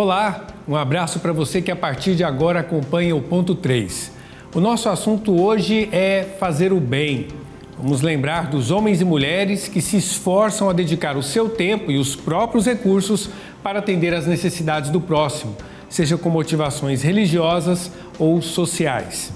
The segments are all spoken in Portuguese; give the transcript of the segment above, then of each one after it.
Olá, um abraço para você que a partir de agora acompanha o Ponto 3. O nosso assunto hoje é fazer o bem. Vamos lembrar dos homens e mulheres que se esforçam a dedicar o seu tempo e os próprios recursos para atender às necessidades do próximo, seja com motivações religiosas ou sociais.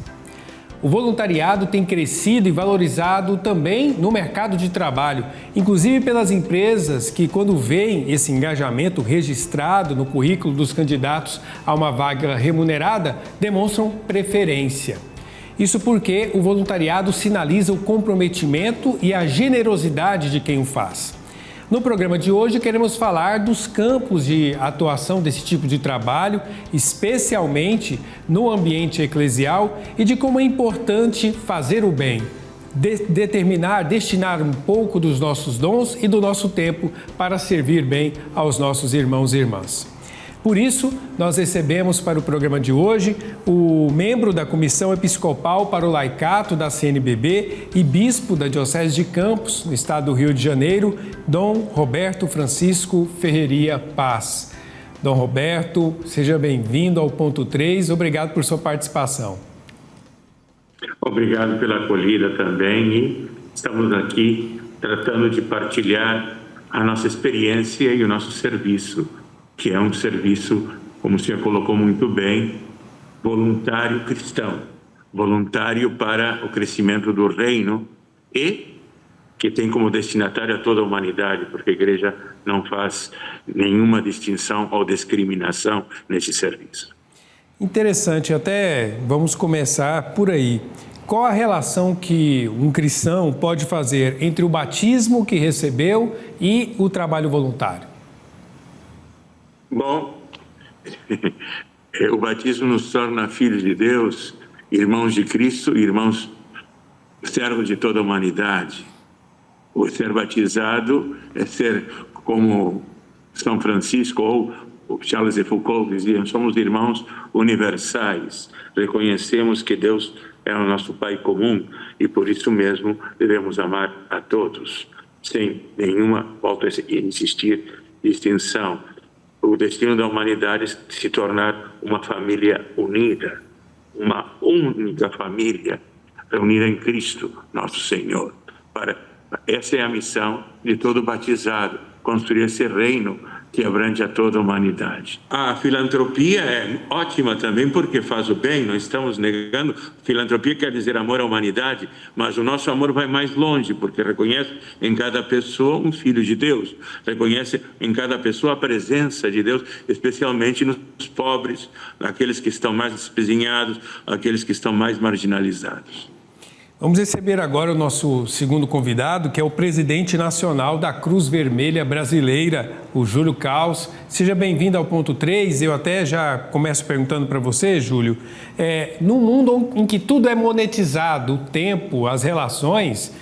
O voluntariado tem crescido e valorizado também no mercado de trabalho, inclusive pelas empresas que, quando veem esse engajamento registrado no currículo dos candidatos a uma vaga remunerada, demonstram preferência. Isso porque o voluntariado sinaliza o comprometimento e a generosidade de quem o faz. No programa de hoje, queremos falar dos campos de atuação desse tipo de trabalho, especialmente no ambiente eclesial, e de como é importante fazer o bem, destinar um pouco dos nossos dons e do nosso tempo para servir bem aos nossos irmãos e irmãs. Por isso, nós recebemos para o programa de hoje o membro da Comissão Episcopal para o Laicato da CNBB e bispo da Diocese de Campos, no estado do Rio de Janeiro, Dom Roberto Francisco Ferreira Paz. Dom Roberto, seja bem-vindo ao Ponto 3. Obrigado por sua participação. Obrigado pela acolhida também e estamos aqui tratando de partilhar a nossa experiência e o nosso serviço, que é um serviço, como o senhor colocou muito bem, voluntário cristão, voluntário para o crescimento do reino e que tem como destinatário a toda a humanidade, porque a igreja não faz nenhuma distinção ou discriminação nesse serviço. Interessante, até vamos começar por aí. Qual a relação que um cristão pode fazer entre o batismo que recebeu e o trabalho voluntário? Bom, o batismo nos torna filhos de Deus, irmãos de Cristo, irmãos servos de toda a humanidade. O ser batizado é ser como São Francisco ou Charles de Foucault diziam, somos irmãos universais. Reconhecemos que Deus é o nosso Pai comum e por isso mesmo devemos amar a todos, sem nenhuma, volto a insistir, distinção. O destino da humanidade é se tornar uma família unida, uma única família reunida em Cristo, nosso Senhor. Essa é a missão de todo batizado, construir esse reino que abrange a toda a humanidade. A filantropia é ótima também porque faz o bem, não estamos negando. Filantropia quer dizer amor à humanidade, mas o nosso amor vai mais longe, porque reconhece em cada pessoa um filho de Deus, reconhece em cada pessoa a presença de Deus, especialmente nos pobres, aqueles que estão mais espezinhados, aqueles que estão mais marginalizados. Vamos receber agora o nosso segundo convidado, que é o presidente nacional da Cruz Vermelha Brasileira, o Júlio Caus. Seja bem-vindo ao Ponto 3. Eu até já começo perguntando para você, Júlio, num mundo em que tudo é monetizado, o tempo, as relações,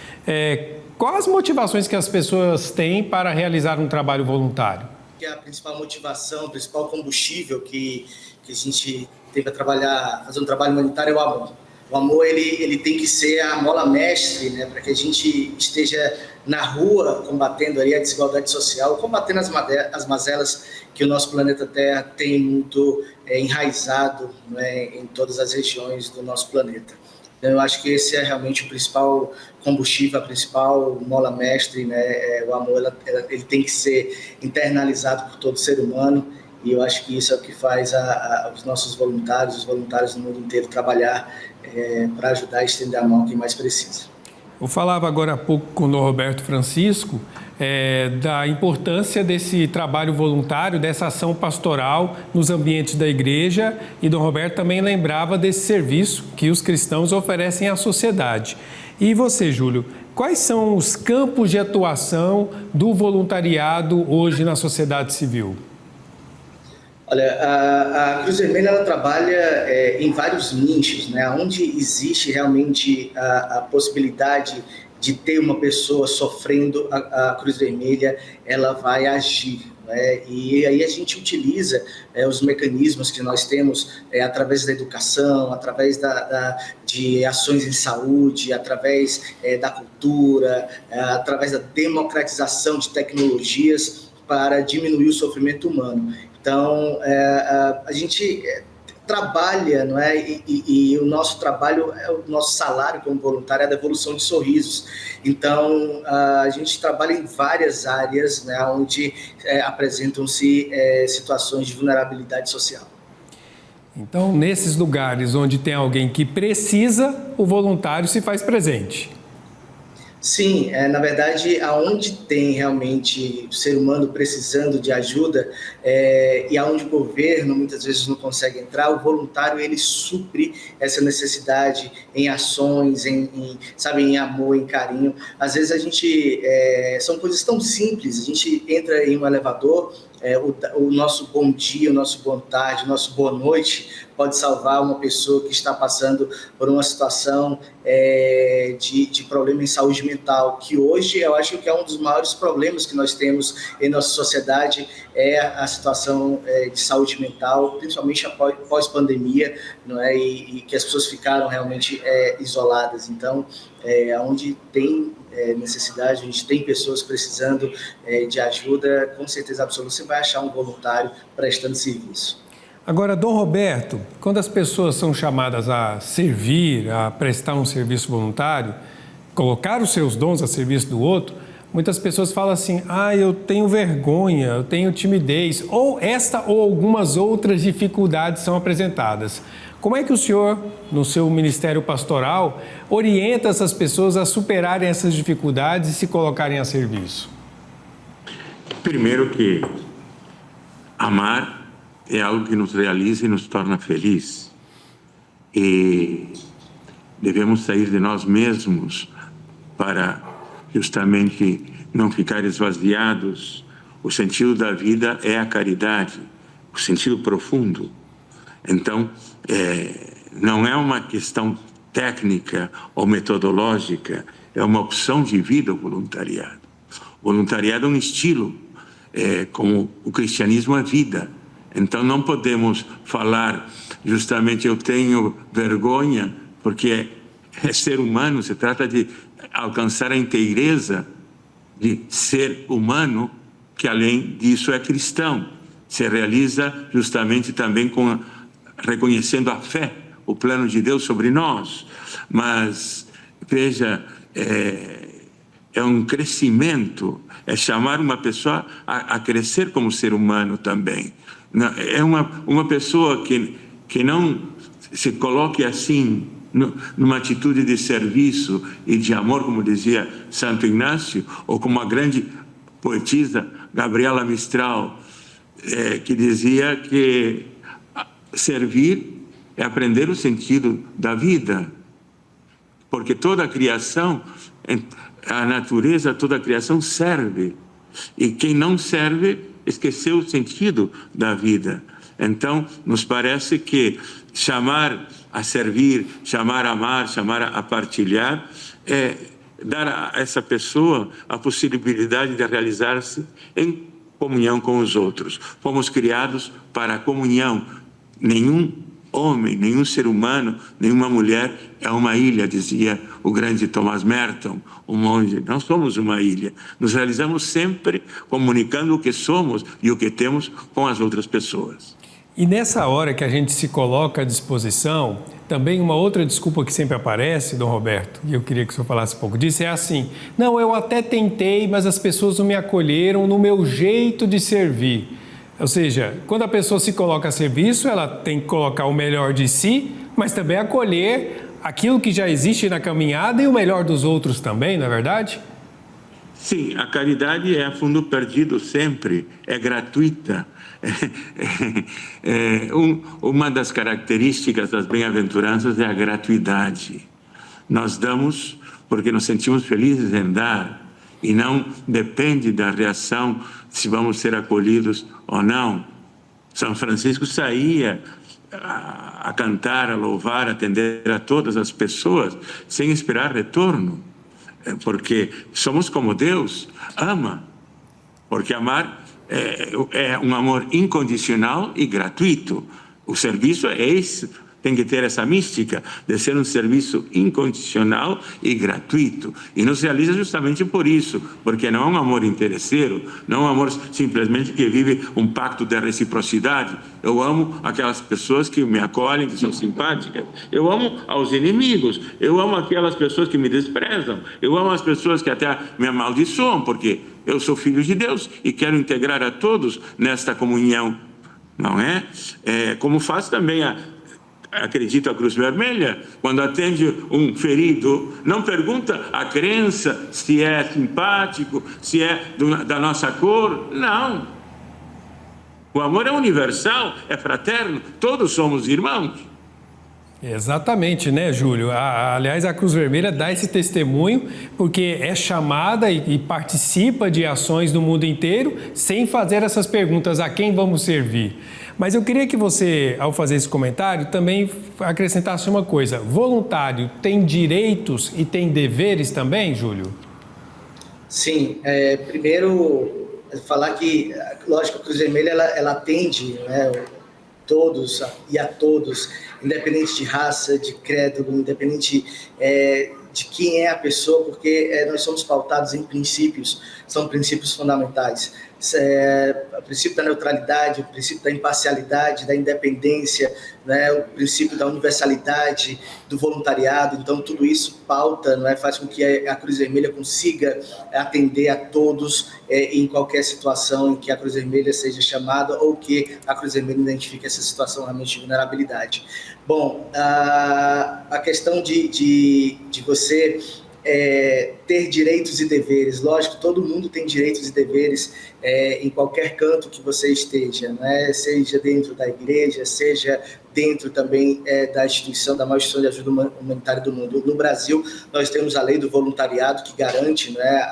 quais as motivações que as pessoas têm para realizar um trabalho voluntário? A principal motivação, o principal combustível que a gente tem para trabalhar, fazer um trabalho humanitário é o amor. O amor, ele tem que ser a mola mestre, né, para que a gente esteja na rua combatendo aí a desigualdade social, combatendo as mazelas que o nosso planeta Terra tem muito enraizado, né, em todas as regiões do nosso planeta. Então, eu acho que esse é realmente o principal combustível, a principal mola mestre, né, o amor, ele tem que ser internalizado por todo ser humano. E eu acho que isso é o que faz os nossos voluntários, os voluntários do mundo inteiro trabalhar para ajudar a estender a mão a quem mais precisa. Eu falava agora há pouco com o Dom Roberto Francisco da importância desse trabalho voluntário, dessa ação pastoral nos ambientes da igreja, e Dom Roberto também lembrava desse serviço que os cristãos oferecem à sociedade. E você, Júlio, quais são os campos de atuação do voluntariado hoje na sociedade civil? Olha, a Cruz Vermelha ela trabalha em vários nichos, né? Onde existe realmente a possibilidade de ter uma pessoa sofrendo, a Cruz Vermelha ela vai agir, né? E aí a gente utiliza os mecanismos que nós temos através da educação, através de ações em saúde, através da cultura, através da democratização de tecnologias para diminuir o sofrimento humano. Então, a gente trabalha, não é? E o nosso trabalho, o nosso salário como voluntário é a devolução de sorrisos. Então, a gente trabalha em várias áreas, né, onde apresentam-se situações de vulnerabilidade social. Então, nesses lugares onde tem alguém que precisa, o voluntário se faz presente. Sim, na verdade, aonde tem realmente o ser humano precisando de ajuda e aonde o governo muitas vezes não consegue entrar, o voluntário ele supre essa necessidade em ações, em amor, em carinho. Às vezes a gente, são coisas tão simples, a gente entra em um elevador, o nosso bom dia, o nosso boa tarde, o nosso boa noite pode salvar uma pessoa que está passando por uma situação de problema em saúde mental, que hoje eu acho que é um dos maiores problemas que nós temos em nossa sociedade, é a situação de saúde mental, principalmente após pandemia, não é? E que as pessoas ficaram realmente isoladas. Então, onde tem necessidade, a gente tem pessoas precisando de ajuda, com certeza absoluta você vai achar um voluntário prestando serviço. Agora, Dom Roberto, quando as pessoas são chamadas a servir, a prestar um serviço voluntário, colocar os seus dons a serviço do outro, muitas pessoas falam assim, eu tenho vergonha, eu tenho timidez, ou esta ou algumas outras dificuldades são apresentadas. Como é que o senhor, no seu ministério pastoral, orienta essas pessoas a superarem essas dificuldades e se colocarem a serviço? Primeiro que amar é algo que nos realiza e nos torna felizes. E devemos sair de nós mesmos para justamente não ficar esvaziados. O sentido da vida é a caridade, o sentido profundo. Então, não é uma questão técnica ou metodológica, é uma opção de vida o voluntariado. O voluntariado é um estilo, como o cristianismo é vida. Então não podemos falar justamente eu tenho vergonha, porque é ser humano, se trata de alcançar a inteireza de ser humano, que além disso é cristão. Se realiza justamente também reconhecendo a fé, o plano de Deus sobre nós. Mas, veja, é um crescimento, é chamar uma pessoa a crescer como ser humano também. É uma pessoa que não se coloque assim, numa atitude de serviço e de amor, como dizia Santo Inácio, ou como a grande poetisa Gabriela Mistral, que dizia que servir é aprender o sentido da vida, porque toda a criação, a natureza, toda a criação serve, e quem não serve esqueceu o sentido da vida. Então, nos parece que chamar a servir, chamar a amar, chamar a partilhar, é dar a essa pessoa a possibilidade de realizar-se em comunhão com os outros. Fomos criados para a comunhão. Nenhum homem, nenhum ser humano, nenhuma mulher é uma ilha, dizia o grande Thomas Merton, um monge. Não somos uma ilha. Nos realizamos sempre comunicando o que somos e o que temos com as outras pessoas. E nessa hora que a gente se coloca à disposição, também uma outra desculpa que sempre aparece, Dom Roberto, e eu queria que o senhor falasse um pouco disso, é assim, não, eu até tentei, mas as pessoas não me acolheram no meu jeito de servir. Ou seja, quando a pessoa se coloca a serviço, ela tem que colocar o melhor de si, mas também acolher aquilo que já existe na caminhada e o melhor dos outros também, não é verdade? Sim, a caridade é a fundo perdido sempre, é gratuita. Uma das características das bem-aventuranças é a gratuidade. Nós damos porque nos sentimos felizes em dar e não depende da reação se vamos ser acolhidos ou não. São Francisco saía a cantar, a louvar, a atender a todas as pessoas sem esperar retorno, porque somos como Deus ama, porque amar é um amor incondicional e gratuito. O serviço é esse tem que ter essa mística de ser um serviço incondicional e gratuito. E não se realiza justamente por isso, porque não é um amor interesseiro, não é um amor simplesmente que vive um pacto de reciprocidade. Eu amo aquelas pessoas que me acolhem, que são simpáticas. Eu amo aos inimigos. Eu amo aquelas pessoas que me desprezam. Eu amo as pessoas que até me amaldiçoam, porque eu sou filho de Deus e quero integrar a todos nesta comunhão. Não é? Como faz também acredito a Cruz Vermelha, quando atende um ferido, não pergunta a crença se é simpático, se é da nossa cor, não. O amor é universal, é fraterno, todos somos irmãos. Exatamente, né, Júlio? Aliás, a Cruz Vermelha dá esse testemunho porque é chamada e participa de ações no mundo inteiro sem fazer essas perguntas: a quem vamos servir? Mas eu queria que você, ao fazer esse comentário, também acrescentasse uma coisa: voluntário tem direitos e tem deveres também, Júlio? Sim, primeiro falar que, lógico, a Cruz Vermelha ela atende, né, todos e a todos, independente de raça, de credo, independente de quem é a pessoa, porque nós somos pautados em princípios, são princípios fundamentais. O princípio da neutralidade, o princípio da imparcialidade, da independência, né, o princípio da universalidade, do voluntariado. Então, tudo isso pauta, né, faz com que a Cruz Vermelha consiga atender a todos em qualquer situação em que a Cruz Vermelha seja chamada ou que a Cruz Vermelha identifique essa situação realmente de vulnerabilidade. Bom, a questão de você ter direitos e deveres. Lógico, todo mundo tem direitos e deveres em qualquer canto que você esteja, né? Seja dentro da igreja, seja dentro também da instituição, da maior instituição de ajuda humanitária do mundo. No Brasil, nós temos a lei do voluntariado, que garante, né,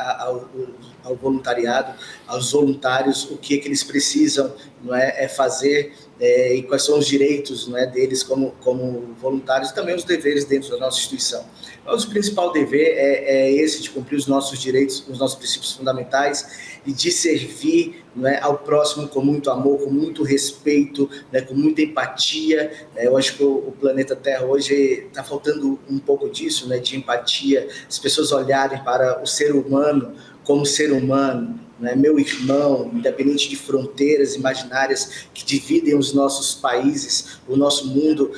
ao voluntariado, aos voluntários, o que eles precisam, não fazer e quais são os direitos, não deles como voluntários, e também os deveres dentro da nossa instituição. Mas o principal dever é esse, de cumprir os nossos direitos, os nossos princípios fundamentais e de servir, ao próximo com muito amor, com muito respeito, com muita empatia. Eu acho que o planeta Terra hoje está faltando um pouco disso, de empatia, as pessoas olharem para o ser humano como ser humano, meu irmão, independente de fronteiras imaginárias que dividem os nossos países, o nosso mundo,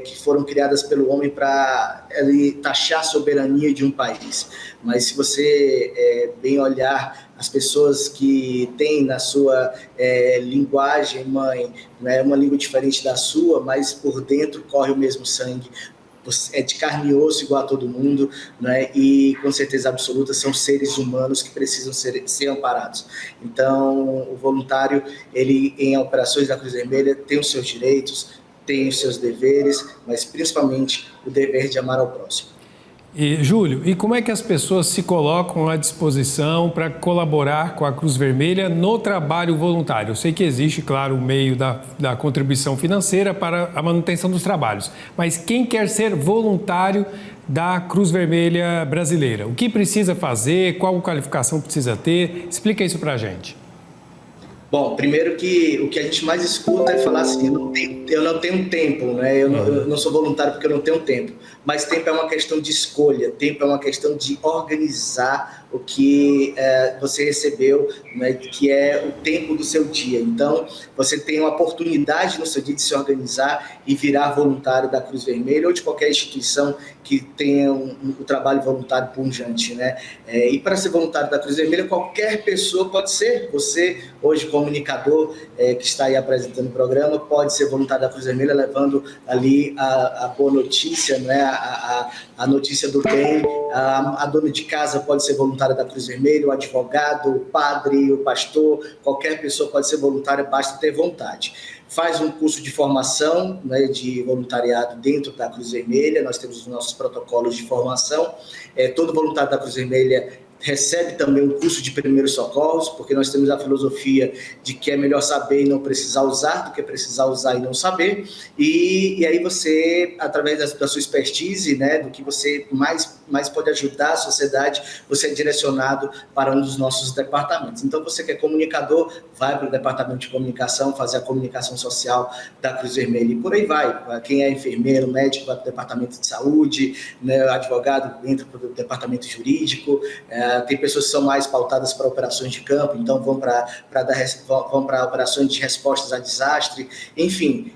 que foram criadas pelo homem para taxar a soberania de um país. Mas se você bem olhar as pessoas que têm na sua linguagem mãe, uma língua diferente da sua, mas por dentro corre o mesmo sangue, é de carne e osso igual a todo mundo, e com certeza absoluta são seres humanos que precisam ser amparados. Então, o voluntário, ele em operações da Cruz Vermelha tem os seus direitos, tem os seus deveres, mas principalmente o dever de amar ao próximo. E, Júlio, e como é que as pessoas se colocam à disposição para colaborar com a Cruz Vermelha no trabalho voluntário? Eu sei que existe, claro, o meio da contribuição financeira para a manutenção dos trabalhos, mas quem quer ser voluntário da Cruz Vermelha Brasileira, o que precisa fazer, qual qualificação precisa ter? Explica isso para a gente. Bom, primeiro que o que a gente mais escuta é falar assim: eu não tenho tempo, eu não sou voluntário porque eu não tenho tempo. Mas tempo é uma questão de escolha, tempo é uma questão de organizar o que você recebeu, que é o tempo do seu dia. Então, você tem uma oportunidade no seu dia de se organizar e virar voluntário da Cruz Vermelha ou de qualquer instituição que tenha um trabalho voluntário pujante, E para ser voluntário da Cruz Vermelha, qualquer pessoa pode ser. Você, hoje, comunicador que está aí apresentando o programa, pode ser voluntário da Cruz Vermelha, levando ali a boa notícia, a notícia do bem. A dona de casa pode ser voluntária da Cruz Vermelha, o advogado, o padre, o pastor, qualquer pessoa pode ser voluntária, basta ter vontade. Faz um curso de formação, de voluntariado dentro da Cruz Vermelha, nós temos os nossos protocolos de formação. Todo voluntário da Cruz Vermelha recebe também um curso de primeiros socorros, porque nós temos a filosofia de que é melhor saber e não precisar usar do que precisar usar e não saber. E aí você, através da sua expertise, do que você mais mais pode ajudar a sociedade, você é direcionado para um dos nossos departamentos. Então, você que é comunicador, vai para o departamento de comunicação, fazer a comunicação social da Cruz Vermelha, e por aí vai. Quem é enfermeiro, médico, vai para o departamento de saúde, né, advogado entra para o departamento jurídico, tem pessoas que são mais pautadas para operações de campo, então vão para operações de respostas a desastre, enfim,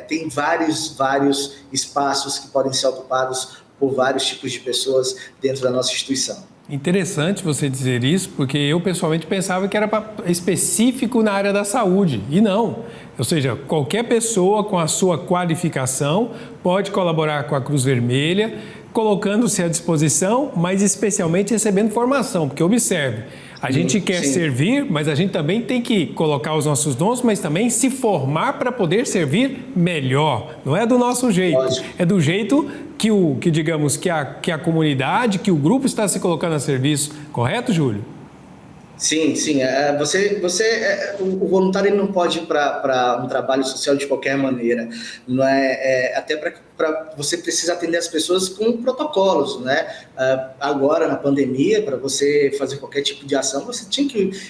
tem vários espaços que podem ser ocupados por vários tipos de pessoas dentro da nossa instituição. Interessante você dizer isso, porque eu pessoalmente pensava que era específico na área da saúde, e não. Ou seja, qualquer pessoa com a sua qualificação pode colaborar com a Cruz Vermelha, colocando-se à disposição, mas especialmente recebendo formação, porque observe, a gente quer servir, mas a gente também tem que colocar os nossos dons, mas também se formar para poder servir melhor. Não é do nosso jeito, é do jeito que a comunidade, que o grupo está se colocando a serviço. Correto, Júlio? Sim. O voluntário ele não pode ir para um trabalho social de qualquer maneira. Não até para você precisa atender as pessoas com protocolos, né? Agora, na pandemia, para você fazer qualquer tipo de ação, você tinha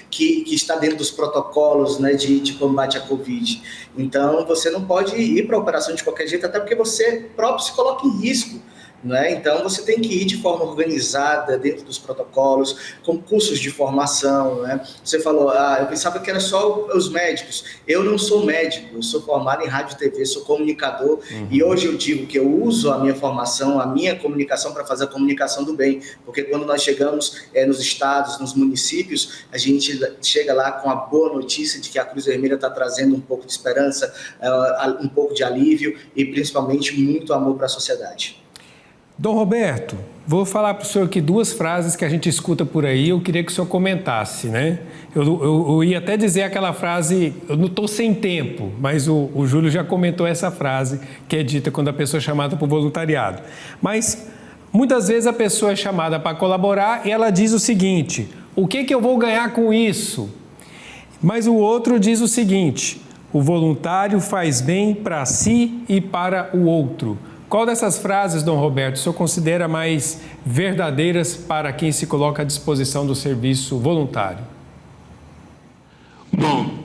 que estar dentro dos protocolos, né, de combate à Covid. Então, você não pode ir para a operação de qualquer jeito, até porque você próprio se coloca em risco. Né? Então, você tem que ir de forma organizada, dentro dos protocolos, com cursos de formação. Né? Você falou, eu pensava que era só os médicos. Eu não sou médico, eu sou formado em rádio e TV, sou comunicador, e hoje eu digo que eu uso a minha formação, a minha comunicação para fazer a comunicação do bem, porque quando nós chegamos nos estados, nos municípios, a gente chega lá com a boa notícia de que a Cruz Vermelha está trazendo um pouco de esperança, um pouco de alívio e principalmente muito amor para a sociedade. Dom Roberto, vou falar para o senhor aqui 2 frases que a gente escuta por aí, eu queria que o senhor comentasse, né? Eu ia até dizer aquela frase, eu não estou sem tempo, mas o Júlio já comentou essa frase, que é dita quando a pessoa é chamada para o voluntariado. Mas, muitas vezes a pessoa é chamada para colaborar e ela diz o seguinte, o que eu vou ganhar com isso? Mas o outro diz o seguinte, o voluntário faz bem para si e para o outro. Qual dessas frases, Dom Roberto, o senhor considera mais verdadeiras para quem se coloca à disposição do serviço voluntário? Bom,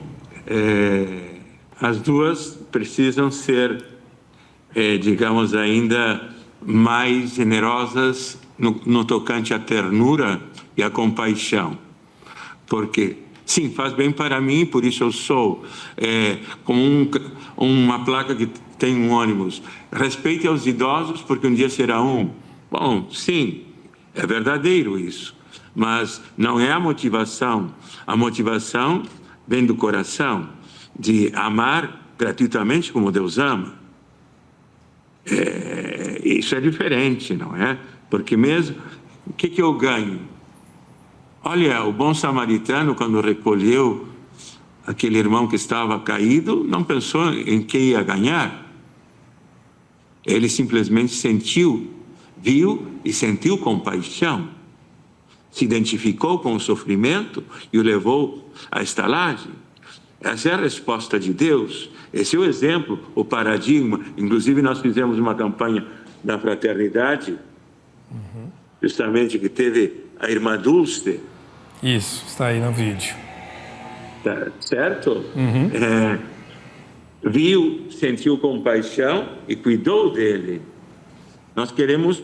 as duas precisam ser, digamos, ainda mais generosas no tocante à ternura e à compaixão. Porque, sim, faz bem para mim, por isso eu sou como uma placa que tem um ônibus. Respeite aos idosos, porque um dia será um. Bom, sim, é verdadeiro isso, mas não é a motivação. A motivação vem do coração, de amar gratuitamente como Deus ama. Isso é diferente, não é? Porque mesmo, o que eu ganho? Olha, o bom samaritano, quando recolheu aquele irmão que estava caído, não pensou em que ia ganhar. Ele simplesmente viu e sentiu compaixão, se identificou com o sofrimento e o levou à estalagem. Essa é a resposta de Deus, esse é o exemplo, o paradigma. Inclusive, nós fizemos uma campanha da fraternidade, justamente que teve a irmã Dulce. Isso, está aí no vídeo. Tá certo? Viu, sentiu compaixão e cuidou dele. Nós queremos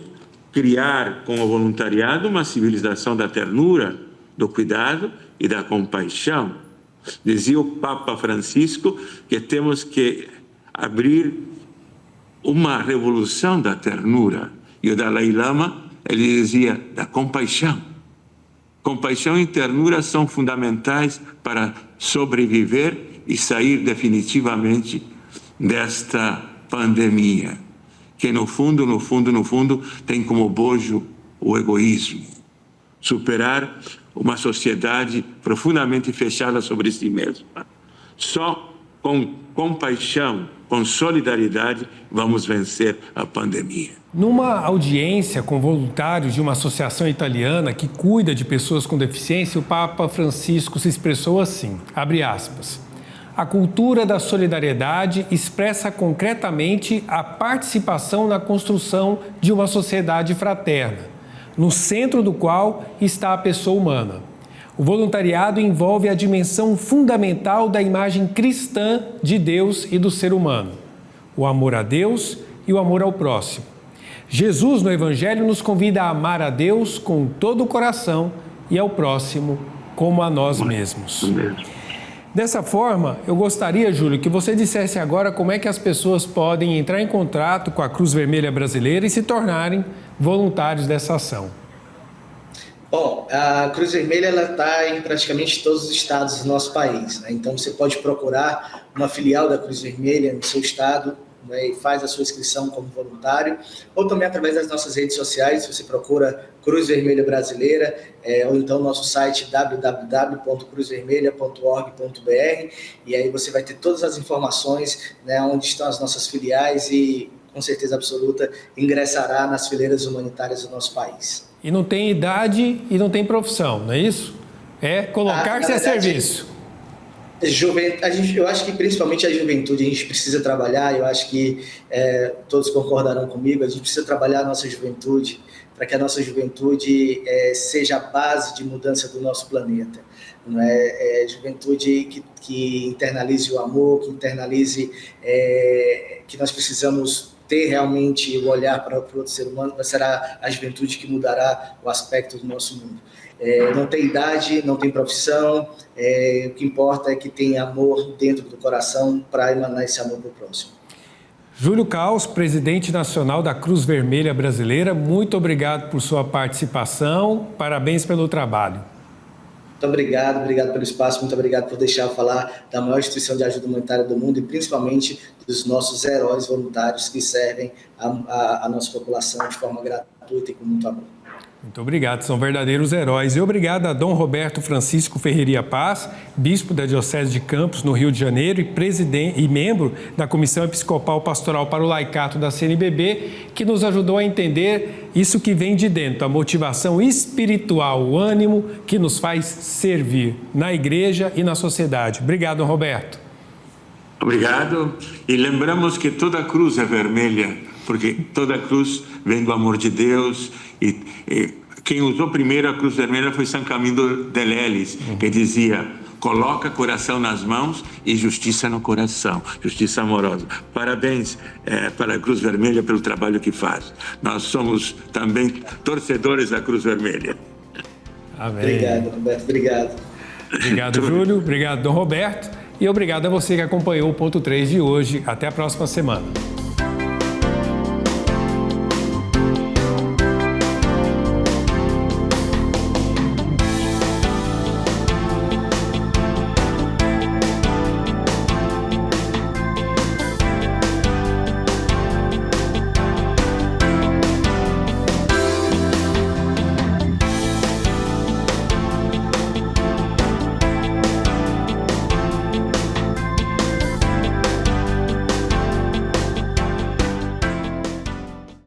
criar com o voluntariado uma civilização da ternura, do cuidado e da compaixão. Dizia o Papa Francisco que temos que abrir uma revolução da ternura. E o Dalai Lama, ele dizia da compaixão. Compaixão e ternura são fundamentais para sobreviver e sair definitivamente desta pandemia, que no fundo, tem como bojo o egoísmo. Superar uma sociedade profundamente fechada sobre si mesma. Só com compaixão, com solidariedade, vamos vencer a pandemia. Numa audiência com voluntários de uma associação italiana que cuida de pessoas com deficiência, o Papa Francisco se expressou assim, abre aspas, A cultura da solidariedade expressa concretamente a participação na construção de uma sociedade fraterna, no centro do qual está a pessoa humana. O voluntariado envolve a dimensão fundamental da imagem cristã de Deus e do ser humano, o amor a Deus e o amor ao próximo. Jesus, no Evangelho, nos convida a amar a Deus com todo o coração e ao próximo como a nós mesmos. Dessa forma, eu gostaria, Júlio, que você dissesse agora como é que as pessoas podem entrar em contato com a Cruz Vermelha Brasileira e se tornarem voluntários dessa ação. Bom, a Cruz Vermelha está em praticamente todos os estados do nosso país, né? Então você pode procurar uma filial da Cruz Vermelha no seu estado, né, e faz a sua inscrição como voluntário, ou também através das nossas redes sociais. Você procura Cruz Vermelha Brasileira, ou então nosso site www.cruzvermelha.org.br, e aí você vai ter todas as informações, né, onde estão as nossas filiais, e com certeza absoluta ingressará nas fileiras humanitárias do nosso país. E não tem idade e não tem profissão, não é isso? É colocar-se a serviço. Eu acho que principalmente a juventude a gente precisa trabalhar. Eu acho que todos concordarão comigo. A gente precisa trabalhar a nossa juventude para que a nossa juventude seja a base de mudança do nosso planeta. Não é? Juventude que internalize o amor, que internalize que nós precisamos ter realmente o olhar para o outro ser humano. Será a juventude que mudará o aspecto do nosso mundo. Não tem idade, não tem profissão, o que importa é que tenha amor dentro do coração para emanar esse amor para o próximo. Júlio Caus, presidente nacional da Cruz Vermelha Brasileira, muito obrigado por sua participação, parabéns pelo trabalho. Muito obrigado pelo espaço, muito obrigado por deixar eu falar da maior instituição de ajuda humanitária do mundo e principalmente dos nossos heróis voluntários que servem a nossa população de forma gratuita e com muito amor. Muito obrigado, são verdadeiros heróis. E obrigado a Dom Roberto Francisco Ferreira Paz, bispo da Diocese de Campos, no Rio de Janeiro, e presidente e membro da Comissão Episcopal Pastoral para o Laicato da CNBB, que nos ajudou a entender isso que vem de dentro, a motivação espiritual, o ânimo que nos faz servir na igreja e na sociedade. Obrigado, Dom Roberto. Obrigado. E lembramos que toda cruz é vermelha, porque toda cruz vem do amor de Deus. E quem usou primeiro a cruz vermelha foi São Camilo de Leles, que dizia: coloca coração nas mãos e justiça no coração, justiça amorosa. Parabéns para a Cruz Vermelha pelo trabalho que faz. Nós somos também torcedores da Cruz Vermelha. Amém. Obrigado, Roberto. Obrigado. Obrigado, Júlio. Obrigado, Dom Roberto. E obrigado a você que acompanhou o Ponto 3 de hoje. Até a próxima semana.